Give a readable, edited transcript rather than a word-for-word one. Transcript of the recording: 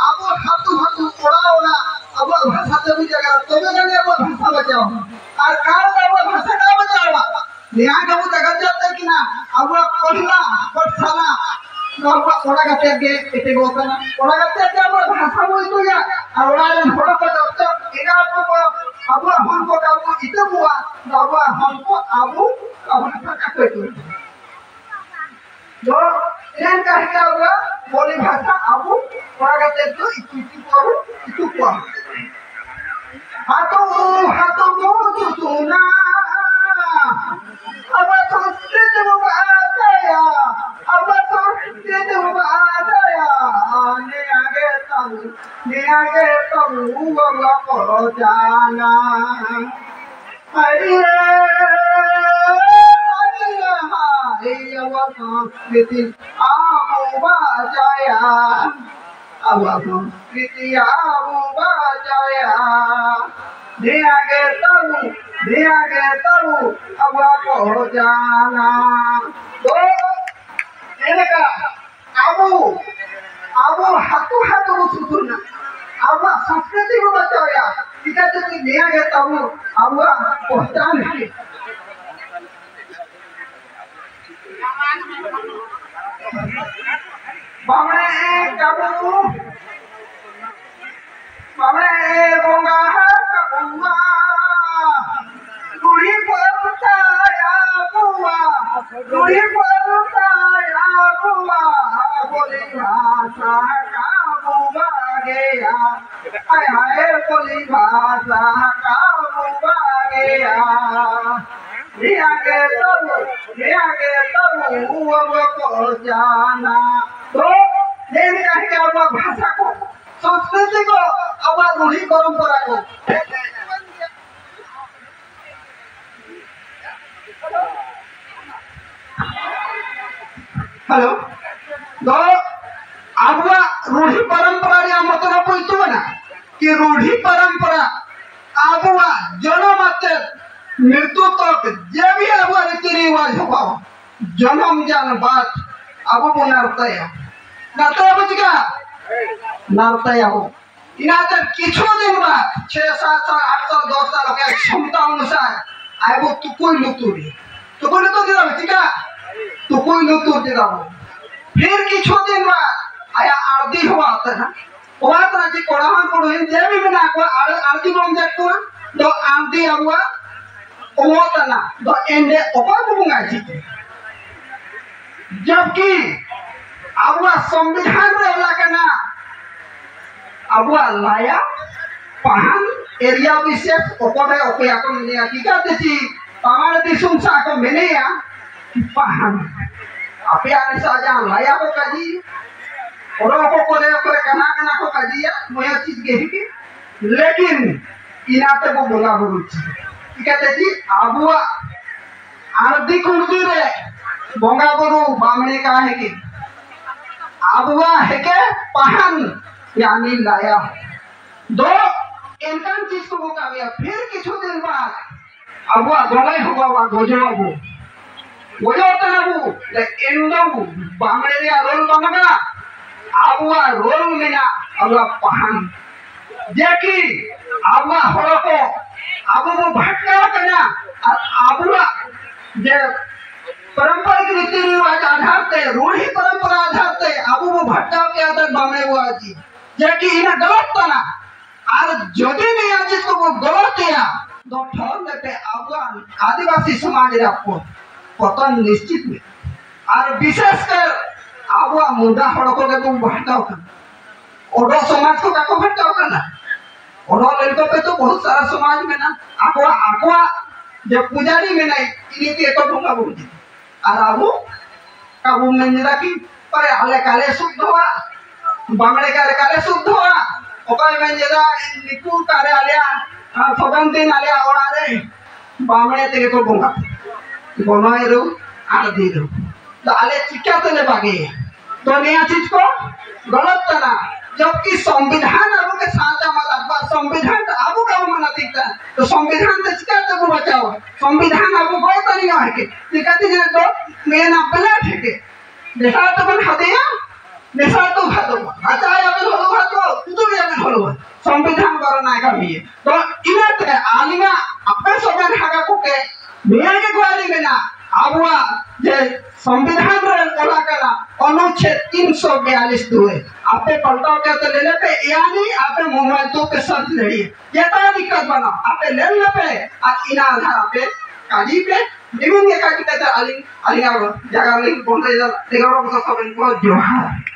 আবো হাতু হাতু ওড়াও না আবার ভাষাতে বুঝে গেল তবে জানি আবার ভাষা বাঁচাও আর কার আবার ভাষা না বাঁচাও নিয়া গাবো দেখা যাচ্ছে কিনা আবার পড়লা পড়ছালা নরবা ওড়া গাতে গে এতে গোতা না ওড়া গাতে আবার ভাষা বলতো যা আর ওড়ালেন হড় কত তো এটা আবার হনক আবু ইতে বুয়া আবার হনক আবু ভাষা কাটে जो इन कहते हुआ बोली भाषा आबू परागते तो इतु करू इतु को हाथों को सुना अब तो तेरे बाया अब तो तेरे बाया ने आगे तब बाबा को जाना अरे कृति आबू बाजाया आबू कृति आबू बाजाया दिया गे तबू अब को जाना तो इनका आबू आबू हाथू हाथू सुना अब संस्कृति को बचाया इधर जो दिया गे तबू अब पहचान है बामणे कबू बामणे बोंगा कबूआ गुड़ी परुताया बुआ गुड़ी परुताया बुआ बोली भाषा का बुआ गया हाय हाय बोली भाषा का बुआ गया दिया गे तबू अब को जाना तो लेन कहे अब भाषा को संस्कृति को अब रूढ़ी परंपरा को हेलो तो अब रूढ़ी परंपरा मतलब कोई ना कि रूढ़ी परंपरा अब जन्म मृत्यु तक जे भी अब रीति रिवाज हो जन्म जान बात अब वो नरतया बुझगा नरतया हो इना किछु दिन बाद 6 7 साल 8 साल 10 साल के क्षमता अनुसार आबो तू कोई लुतुर दिदा ठीक है तू कोई लुतुर दिदा फिर किछु दिन बाद आया आरती हुआ था कि कोड़ावन कोड़ोइन जे भी बना को आरती बम देख को तो आरती हुआ ओतना तो एंडे ओपा बुंगा जी जबकि अब संविधान रहला के ना अब लाया पहान एरिया विशेष ओपरे ओपया को मिलिया की कहते छी हमारे दिसुम सा को मिलिया पहान आपे आने साजा लाया को काजी और को करे कना कना को काजी मोया चीज के लेकिन इनाते को बोला बोलची कहते थी आबुआ आरती कुर्दी रे बोंगा बुरु बामणे का है कि आबुआ है के पहन यानी लाया दो इनकम चीज को मुका गया फिर किछु दिन बाद आबुआ गोले हुआ गोजो तनबु ले इंदो बामणे रे रोल बनगा आबुआ रोल मिना आबुआ पहन जेकी आबुआ हरो को अब वो भटका करना और आबुआ जे पारंपरिक रीति रिवाज आधार पे रूढ़ी परंपरा आधार पे अब वो भटका के आधार बामणे हुआ जी जे कि इना गलत तना और जदि नहीं आज इसको वो गलत है तो ठोर लेते आबुआ आदिवासी समाज रे आपको पतन निश्चित में और विशेषकर आबुआ मुंडा हड़को के तुम भटकाओ करना ओडो समाज को का भटकाओ करना और लड़कों पे तो बहुत सारा समाज में ना आकुआ जब पुजारी में नहीं इन्हीं के तो भूंगा बोलती और आबू काबू में निरा की पर आले काले शुद्ध हुआ बामणे काले शुद्ध हुआ ओकाई में निरा निकू काले आलिया फगन दिन आलिया और आले बामणे ते तो भूंगा बनाए रो आर दे रो तो आले चिक्का तो ले बागे तो नया चीज को गलत तना जबकि संविधान अब के साथ मतलब संविधान अब का माना ठीक है तो संविधान से चिका को बचाओ संविधान अब बहुत नहीं है के दिक्कत है तो मैं ना प्लेट है के देशा तो बन हदिया देशा तो भातो अच्छा है अब लोग संविधान करना कमी तो इनाते आलिमा अपने सोबन हागा कोके निया के गोली में ना आबुआ जे संविधान रे कला कला अनुच्छेद 342 दुए आपे पलटाव के तो ले पे यानी आपे मोबाइल तो पे सर्च लड़ी ये तो दिक्कत बना आपे ले पे और इना आधार पे काजी पे निगुन के का किता अलिंग अलिंगा जगह में बोलते जा 11 को सब को जोहार।